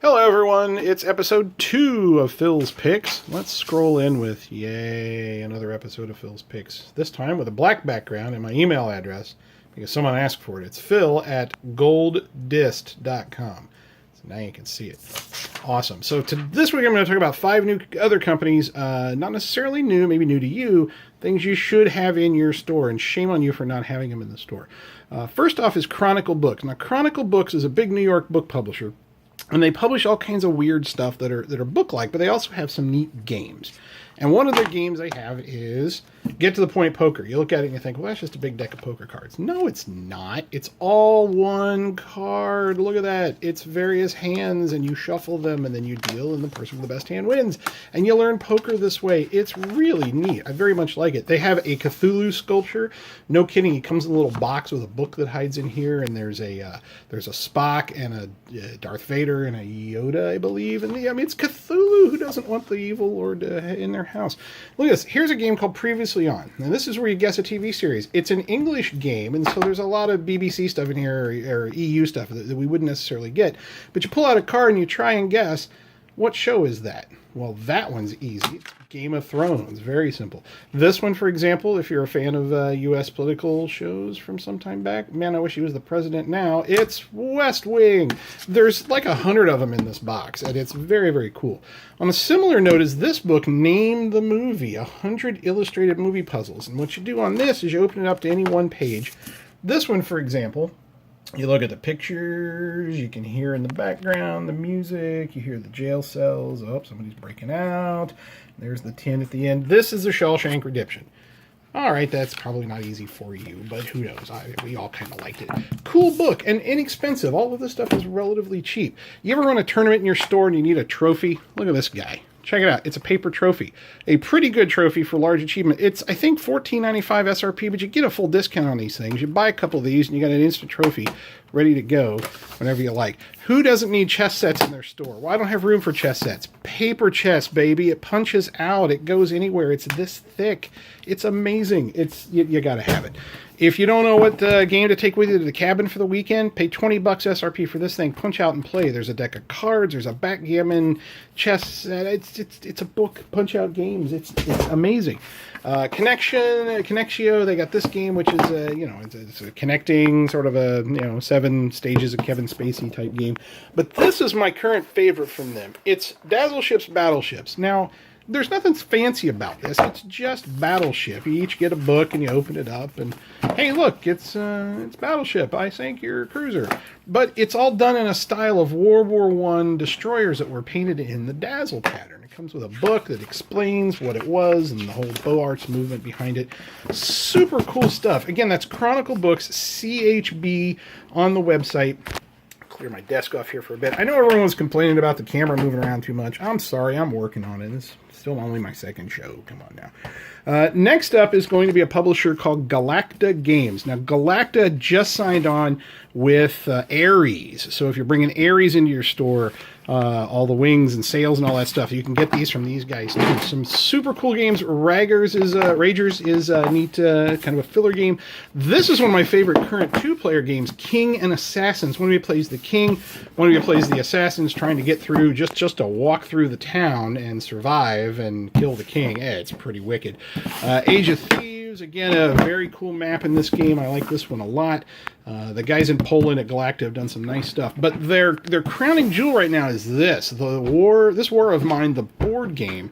Hello, everyone. It's episode 2 of Phil's Picks. Let's scroll in with, yay, another episode of Phil's Picks. This time with a black background and my email address because someone asked for it. It's phil@golddist.com. So now you can see it. Awesome. So this week I'm going to talk about 5 new other companies, not necessarily new, maybe new to you, things you should have in your store, and shame on you for not having them in the store. First off is Chronicle Books. Now, Chronicle Books is a big New York book publisher. And they publish all kinds of weird stuff that are book-like, but they also have some neat games. And one of their games they have is Get to the Point Poker. You look at it and you think, well, that's just a big deck of poker cards. No, it's not. It's all one card. Look at that. It's various hands, and you shuffle them, and then you deal, and the person with the best hand wins. And you learn poker this way. It's really neat. I very much like it. They have a Cthulhu sculpture. No kidding. He comes in a little box with a book that hides in here, and there's a Spock and a Darth Vader and a Yoda, I believe. And it's Cthulhu. Who doesn't want the evil lord in their house? Look at this. Here's a game called Previously On. And this is where you guess a TV series. It's an English game, and so there's a lot of BBC stuff in here, or EU stuff that we wouldn't necessarily get. But you pull out a card and you try and guess, what show is that? Well, that one's easy. Game of Thrones. Very simple. This one, for example, if you're a fan of U.S. political shows from some time back, man, I wish he was the president now. It's West Wing. There's like 100 of them in this box, and it's very, very cool. On a similar note is this book, Name the Movie, 100 illustrated movie puzzles. And what you do on this is you open it up to any one page. This one, for example, you look at the pictures, you can hear in the background the music, you hear the jail cells, oh, somebody's breaking out, there's the tin at the end. This is the Shawshank Redemption. All right, that's probably not easy for you, but who knows? We all kind of liked it. Cool book and inexpensive. All of this stuff is relatively cheap. You ever run a tournament in your store and you need a trophy? Look at this guy. Check it out. It's a paper trophy. A pretty good trophy for large achievement. It's, I think, $14.95 SRP, but you get a full discount on these things. You buy a couple of these, and you got an instant trophy ready to go whenever you like. Who doesn't need chess sets in their store? Well, I don't have room for chess sets. Paper chess, baby. It punches out. It goes anywhere. It's this thick. It's amazing. You got to have it. If you don't know what game to take with you to the cabin for the weekend, pay $20 SRP for this thing. Punch out and play. There's a deck of cards. There's a backgammon chess set. It's a book. Punch out games. It's amazing. Connectio. They got this game, which is it's a connecting sort of a 7 stages of Kevin Spacey type game. But this is my current favorite from them. It's Dazzle Ships Battleships. Now, there's nothing fancy about this. It's just Battleship. You each get a book and you open it up and, hey, look, it's Battleship. I sank your cruiser. But it's all done in a style of World War I destroyers that were painted in the Dazzle pattern. It comes with a book that explains what it was and the whole Beaux Arts movement behind it. Super cool stuff. Again, that's Chronicle Books, CHB, on the website. Clear my desk off here for a bit. I know everyone's complaining about the camera moving around too much. I'm sorry, I'm working on it. It's still only my second show. Come on now. Next up is going to be a publisher called Galacta Games. Now, Galacta just signed on with Ares. So if you're bringing Ares into your store, all the wings and sails and all that stuff, you can get these from these guys too. Some super cool games. Ragers is a neat kind of a filler game. This is one of my favorite current 2-player games, King and Assassins. One of you plays the king, one of you plays the assassins, trying to get through just to walk through the town and survive and kill the king. It's pretty wicked. Age of Thieves, again, a very cool map in this game. I like this one a lot. The guys in Poland at Galacta have done some nice stuff. But their crowning jewel right now is this War of Mine, the board game,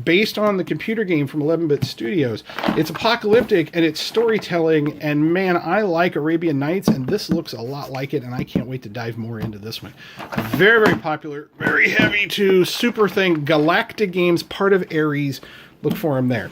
based on the computer game from 11-Bit Studios. It's apocalyptic and it's storytelling, and man, I like Arabian Nights, and this looks a lot like it, and I can't wait to dive more into this one. Very, very popular, very heavy too, super thing. Galacta Games, part of Ares. Look for them there.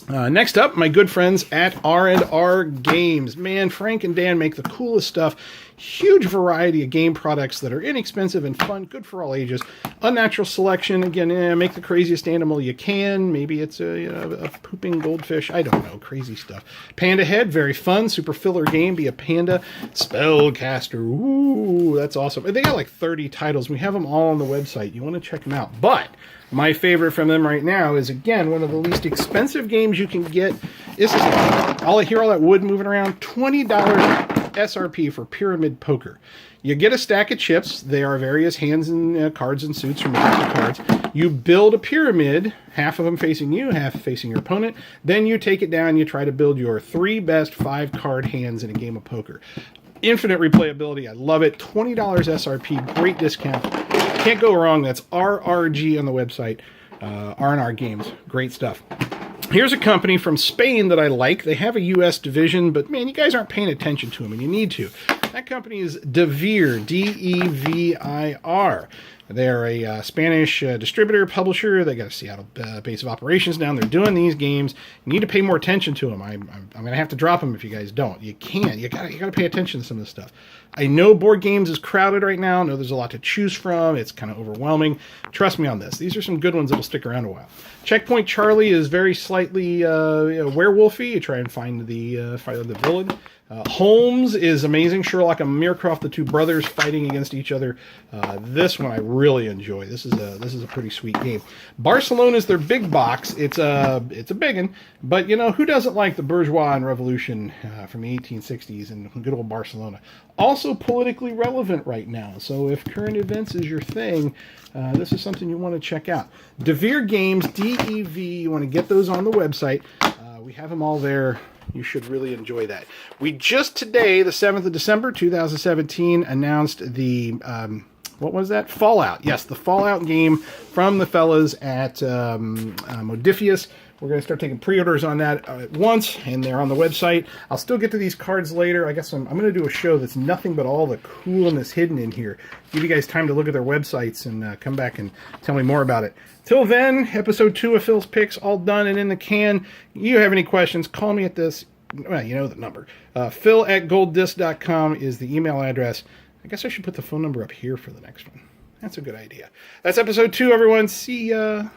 Next up, my good friends at R&R Games. Man, Frank and Dan make the coolest stuff. Huge variety of game products that are inexpensive and fun, good for all ages. Unnatural selection, again, make the craziest animal you can. Maybe it's a pooping goldfish. I don't know, crazy stuff. Panda Head, very fun, super filler game. Be a panda. Spellcaster, ooh, that's awesome. They got like 30 titles. We have them all on the website. You want to check them out. But my favorite from them right now is, again, one of the least expensive games you can get. This is, I hear all that wood moving around. $20 SRP for Pyramid Poker. You get a stack of chips. They are various hands and cards and suits from a deck of cards. You build a pyramid, half of them facing you, half facing your opponent. Then you take it down. You try to build your 3 best 5-card hands in a game of poker. Infinite replayability. I love it. $20 SRP. Great discount. Can't go wrong. That's RRG on the website. R&R Games. Great stuff. Here's a company from Spain that I like. They have a U.S. division, but man, you guys aren't paying attention to them, and you need to. That company is Devir, D-E-V-I-R. They're a Spanish distributor, publisher. They got a Seattle base of operations down. They're doing these games. You need to pay more attention to them. I'm going to have to drop them if you guys don't. You can't. You got to pay attention to some of this stuff. I know board games is crowded right now. I know there's a lot to choose from. It's kind of overwhelming. Trust me on this. These are some good ones that'll stick around a while. Checkpoint Charlie is very slightly werewolfy. You try and find the villain. Holmes is amazing. Sherlock and Meercroft, the two brothers fighting against each other. This one I really enjoy. This is a pretty sweet game. Barcelona is their big box. It's a big one, but you know who doesn't like the bourgeois and revolution from the 1860s and good old Barcelona. Also politically relevant right now. So if current events is your thing, this is something you want to check out. Devir Games, D-E-V. You want to get those on the website. We have them all there. You should really enjoy that. We just today, the 7th of December, 2017, announced the, what was that? Fallout. Yes, the Fallout game from the fellas at Modiphius. We're going to start taking pre-orders on that at once, and they're on the website. I'll still get to these cards later. I guess I'm going to do a show that's nothing but all the coolness hidden in here. Give you guys time to look at their websites and come back and tell me more about it. Till then, episode 2 of Phil's Picks, all done and in the can. You have any questions, call me at this. Well, you know the number. Phil@golddisc.com is the email address. I guess I should put the phone number up here for the next one. That's a good idea. That's episode 2, everyone. See ya.